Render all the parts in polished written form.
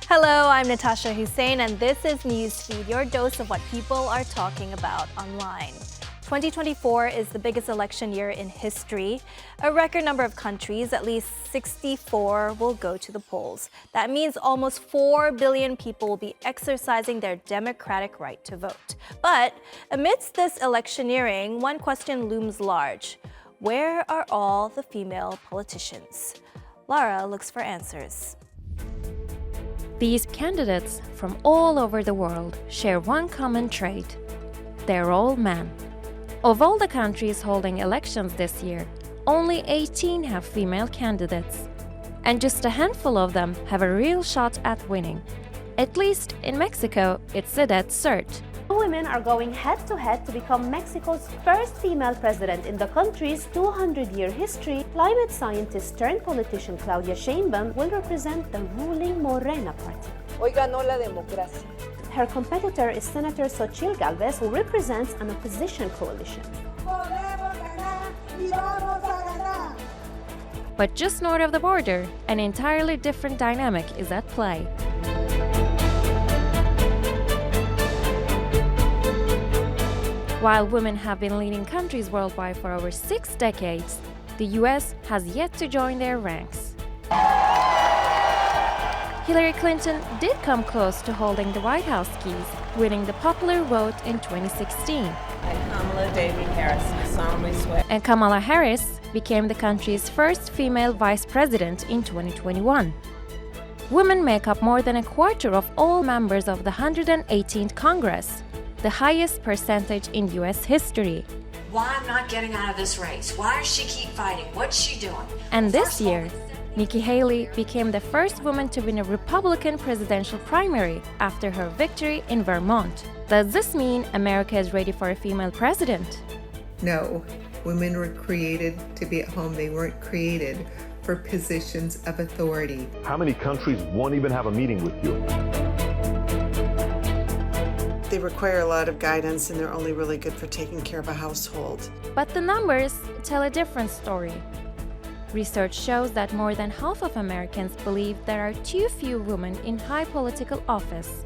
Hello, I'm Natasha Hussein, and this is Newsfeed, your dose of what people are talking about online. 2024 is the biggest election year in history. A record number of countries, at least 64, will go to the polls. That means almost 4 billion people will be exercising their democratic right to vote. But amidst this electioneering, one question looms large. Where are all the female politicians? Lara looks for answers. These candidates from all over the world share one common trait. They're all men. Of all the countries holding elections this year, only 18 have female candidates. And just a handful of them have a real shot at winning. At least in Mexico, it's a dead cert. Women are going head-to-head to become Mexico's first female president in the country's 200-year history. Climate scientist turned politician Claudia Sheinbaum will represent the ruling Morena party. Hoy ganó la democracia. Her competitor is Senator Xochitl Gálvez, who represents an opposition coalition. But just north of the border, an entirely different dynamic is at play. While women have been leading countries worldwide for over 6 decades, the US has yet to join their ranks. Hillary Clinton did come close to holding the White House keys, winning the popular vote in 2016. And Kamala Harris became the country's first female vice president in 2021. Women make up more than a quarter of all members of the 118th Congress, the highest percentage in US history. Why I'm not getting out of this race? Why does she keep fighting? What's she doing? And this year, Nikki Haley became the first woman to win a Republican presidential primary after her victory in Vermont. Does this mean America is ready for a female president? No, women were created to be at home. They weren't created for positions of authority. How many countries won't even have a meeting with you? They require a lot of guidance, and they're only really good for taking care of a household. But the numbers tell a different story. Research shows that more than half of Americans believe there are too few women in high political office.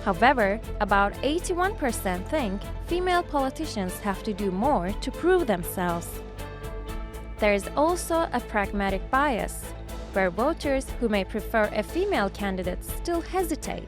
However, about 81% think female politicians have to do more to prove themselves. There is also a pragmatic bias, where voters who may prefer a female candidate still hesitate,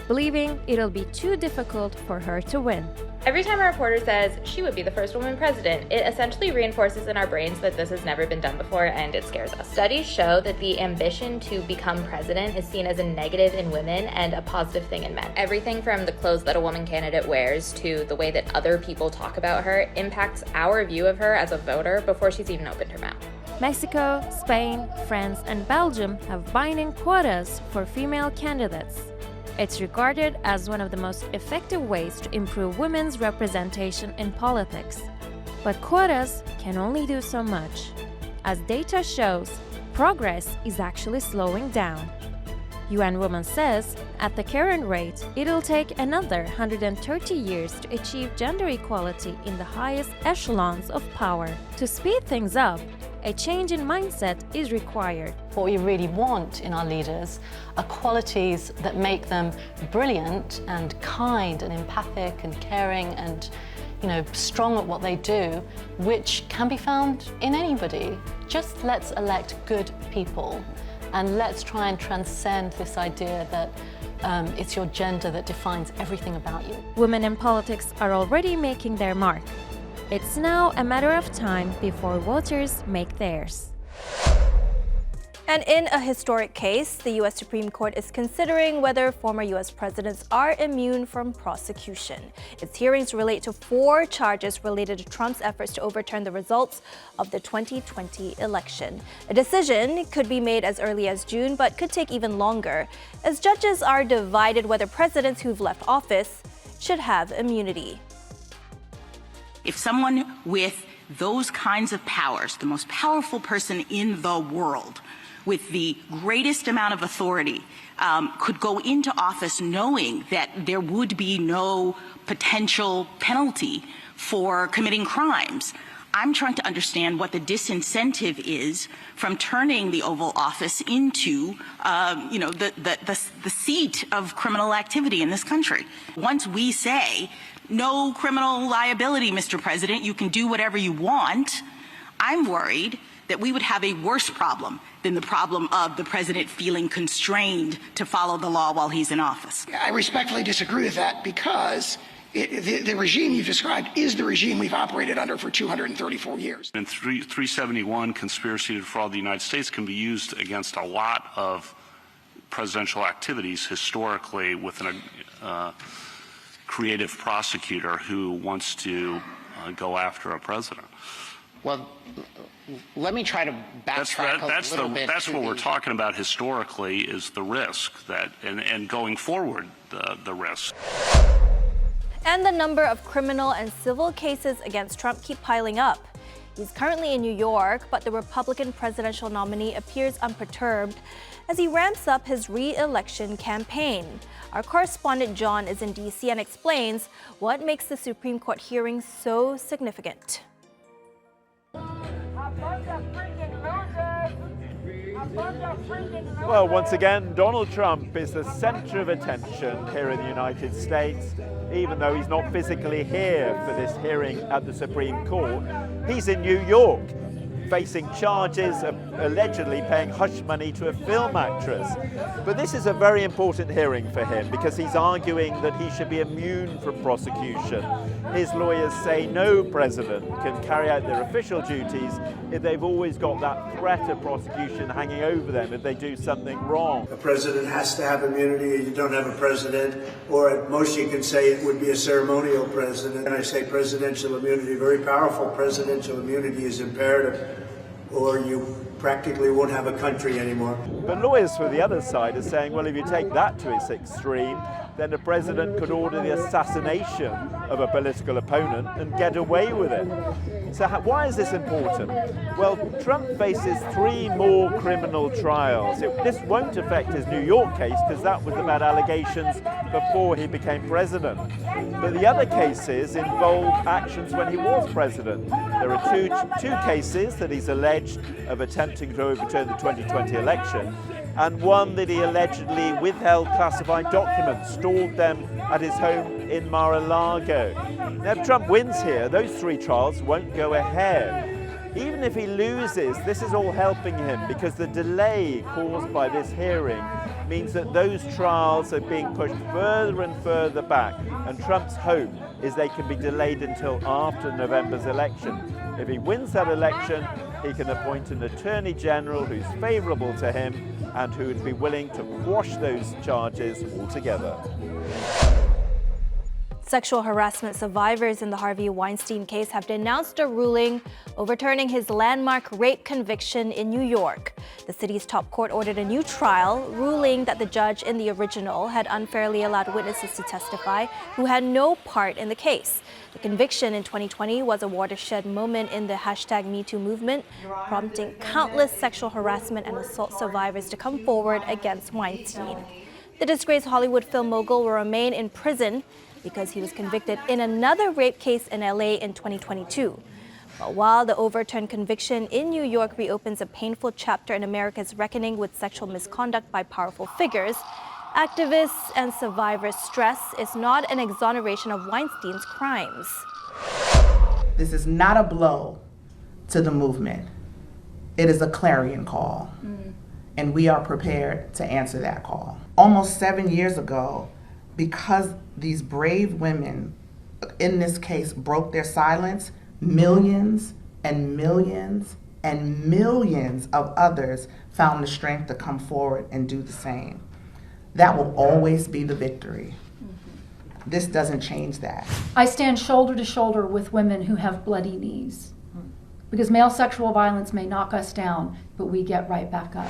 believing it'll be too difficult for her to win. Every time a reporter says she would be the first woman president, it essentially reinforces in our brains that this has never been done before, and it scares us. Studies show that the ambition to become president is seen as a negative in women and a positive thing in men. Everything from the clothes that a woman candidate wears to the way that other people talk about her impacts our view of her as a voter before she's even opened her mouth. Mexico, Spain, France, and Belgium have binding quotas for female candidates. It's regarded as one of the most effective ways to improve women's representation in politics. But quotas can only do so much. As data shows, progress is actually slowing down. UN Women says, at the current rate, it'll take another 130 years to achieve gender equality in the highest echelons of power. To speed things up, a change in mindset is required. What we really want in our leaders are qualities that make them brilliant and kind and empathic and caring and, strong at what they do, which can be found in anybody. Just let's elect good people, and let's try and transcend this idea that it's your gender that defines everything about you. Women in politics are already making their mark. It's now a matter of time before voters make theirs. And in a historic case, the U.S. Supreme Court is considering whether former U.S. presidents are immune from prosecution. Its hearings relate to 4 charges related to Trump's efforts to overturn the results of the 2020 election. A decision could be made as early as June, but could take even longer, as judges are divided whether presidents who've left office should have immunity. If someone with those kinds of powers, the most powerful person in the world, with the greatest amount of authority, could go into office knowing that there would be no potential penalty for committing crimes, I'm trying to understand what the disincentive is from turning the Oval Office into, the seat of criminal activity in this country. Once we say, no criminal liability, Mr. President, you can do whatever you want, I'm worried that we would have a worse problem than the problem of the president feeling constrained to follow the law while he's in office. I respectfully disagree with that because the regime you've described is the regime we've operated under for 234 years. And 371, conspiracy to defraud the United States, can be used against a lot of presidential activities historically with a creative prosecutor who wants to go after a president. Well, let me try to backtrack a little bit. That's what we're talking about historically, is the risk that, and going forward, the risk. And the number of criminal and civil cases against Trump keep piling up. He's currently in New York, but the Republican presidential nominee appears unperturbed as he ramps up his re-election campaign. Our correspondent John is in D.C. and explains what makes the Supreme Court hearing so significant. Well, once again, Donald Trump is the center of attention here in the United States, even though he's not physically here for this hearing at the Supreme Court. He's in New York, facing charges of allegedly paying hush money to a film actress. But this is a very important hearing for him because he's arguing that he should be immune from prosecution. His lawyers say no president can carry out their official duties if they've always got that threat of prosecution hanging over them if they do something wrong. A president has to have immunity. You don't have a president, or at most you can say it would be a ceremonial president. And I say presidential immunity, very powerful presidential immunity is imperative, or you practically won't have a country anymore. But lawyers for the other side are saying, well, if you take that to its extreme, then the president could order the assassination of a political opponent and get away with it. So why is this important? Well, Trump faces 3 more criminal trials. This won't affect his New York case because that was about allegations before he became president. But the other cases involve actions when he was president. There are two cases that he's alleged of attempting to overturn the 2020 election, and one that he allegedly withheld classified documents, stored them at his home in Mar-a-Lago. Now, if Trump wins here, those 3 trials won't go ahead. Even if he loses, this is all helping him because the delay caused by this hearing means that those trials are being pushed further and further back, and Trump's hope is they can be delayed until after November's election. If he wins that election, he can appoint an attorney general who's favorable to him and who would be willing to quash those charges altogether. Sexual harassment survivors in the Harvey Weinstein case have denounced a ruling overturning his landmark rape conviction in New York. The city's top court ordered a new trial, ruling that the judge in the original had unfairly allowed witnesses to testify who had no part in the case. The conviction in 2020 was a watershed moment in the #MeToo movement, prompting countless sexual harassment and assault survivors to come forward against Weinstein. The disgraced Hollywood film mogul will remain in prison because he was convicted in another rape case in LA in 2022. But while the overturned conviction in New York reopens a painful chapter in America's reckoning with sexual misconduct by powerful figures, activists and survivors stress it's not an exoneration of Weinstein's crimes. This is not a blow to the movement. It is a clarion call, and we are prepared to answer that call. Almost 7 years ago, because these brave women in this case broke their silence, millions and millions and millions of others found the strength to come forward and do the same. That will always be the victory. This doesn't change that. I stand shoulder to shoulder with women who have bloody knees. Because male sexual violence may knock us down, but we get right back up.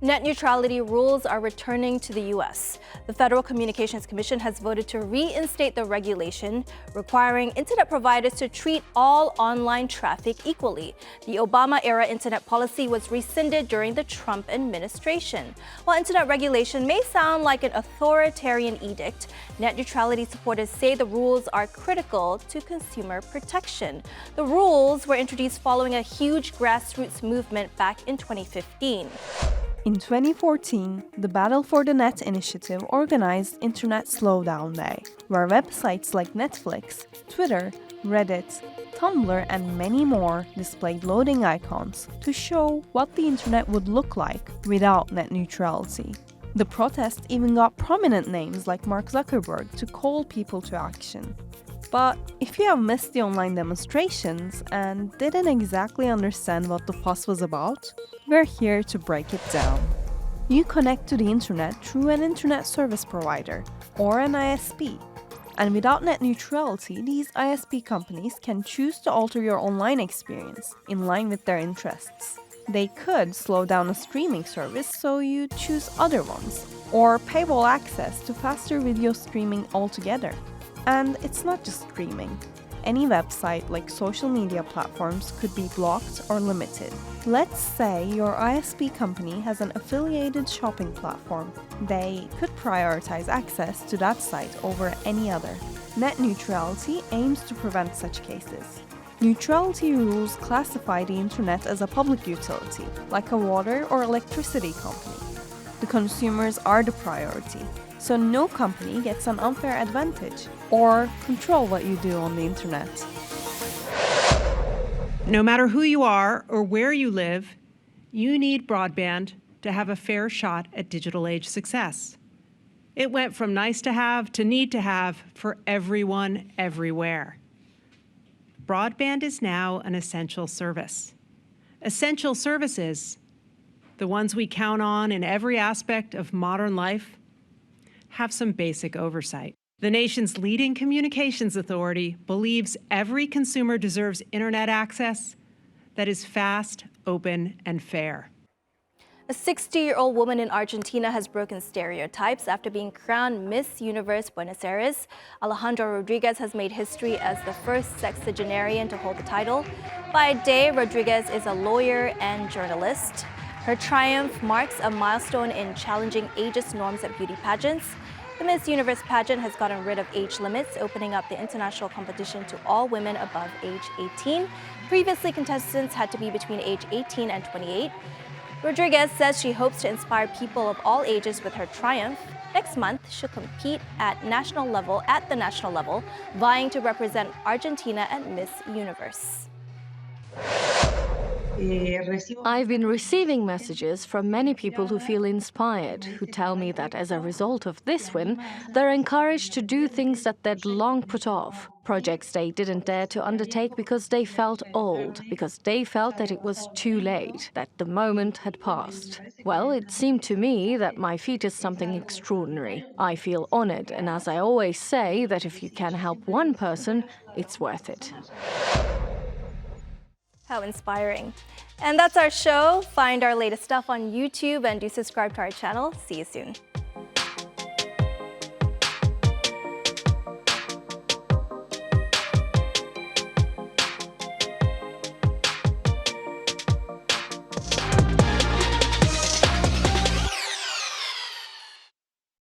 Net neutrality rules are returning to the U.S. The Federal Communications Commission has voted to reinstate the regulation requiring internet providers to treat all online traffic equally. The Obama-era internet policy was rescinded during the Trump administration. While internet regulation may sound like an authoritarian edict, net neutrality supporters say the rules are critical to consumer protection. The rules were introduced following a huge grassroots movement back in 2015. In 2014, the Battle for the Net initiative organized Internet Slowdown Day, where websites like Netflix, Twitter, Reddit, Tumblr, and many more displayed loading icons to show what the internet would look like without net neutrality. The protest even got prominent names like Mark Zuckerberg to call people to action. But if you have missed the online demonstrations and didn't exactly understand what the fuss was about, we're here to break it down. You connect to the internet through an internet service provider or an ISP. And without net neutrality, these ISP companies can choose to alter your online experience in line with their interests. They could slow down a streaming service so you choose other ones, or paywall access to faster video streaming altogether. And it's not just streaming. Any website like social media platforms could be blocked or limited. Let's say your ISP company has an affiliated shopping platform. They could prioritize access to that site over any other. Net neutrality aims to prevent such cases. Neutrality rules classify the internet as a public utility, like a water or electricity company. The consumers are the priority, so no company gets an unfair advantage or control what you do on the internet. No matter who you are or where you live, you need broadband to have a fair shot at digital age success. It went from nice to have to need to have for everyone, everywhere. Broadband is now an essential service. Essential services, the ones we count on in every aspect of modern life, have some basic oversight. The nation's leading communications authority believes every consumer deserves internet access that is fast, open, and fair. A 60-year-old woman in Argentina has broken stereotypes after being crowned Miss Universe Buenos Aires. Alejandra Rodriguez has made history as the first sexagenarian to hold the title. By day, Rodriguez is a lawyer and journalist. Her triumph marks a milestone in challenging ageist norms at beauty pageants. The Miss Universe pageant has gotten rid of age limits, opening up the international competition to all women above age 18. Previously, contestants had to be between age 18 and 28. Rodriguez says she hopes to inspire people of all ages with her triumph. Next month, she'll compete at the national level, vying to represent Argentina at Miss Universe. I've been receiving messages from many people who feel inspired, who tell me that as a result of this win, they're encouraged to do things that they'd long put off, projects they didn't dare to undertake because they felt old, because they felt that it was too late, that the moment had passed. Well, it seemed to me that my feat is something extraordinary. I feel honored, and as I always say, that if you can help one person, it's worth it. How inspiring. And that's our show. Find our latest stuff on YouTube and do subscribe to our channel. See you soon.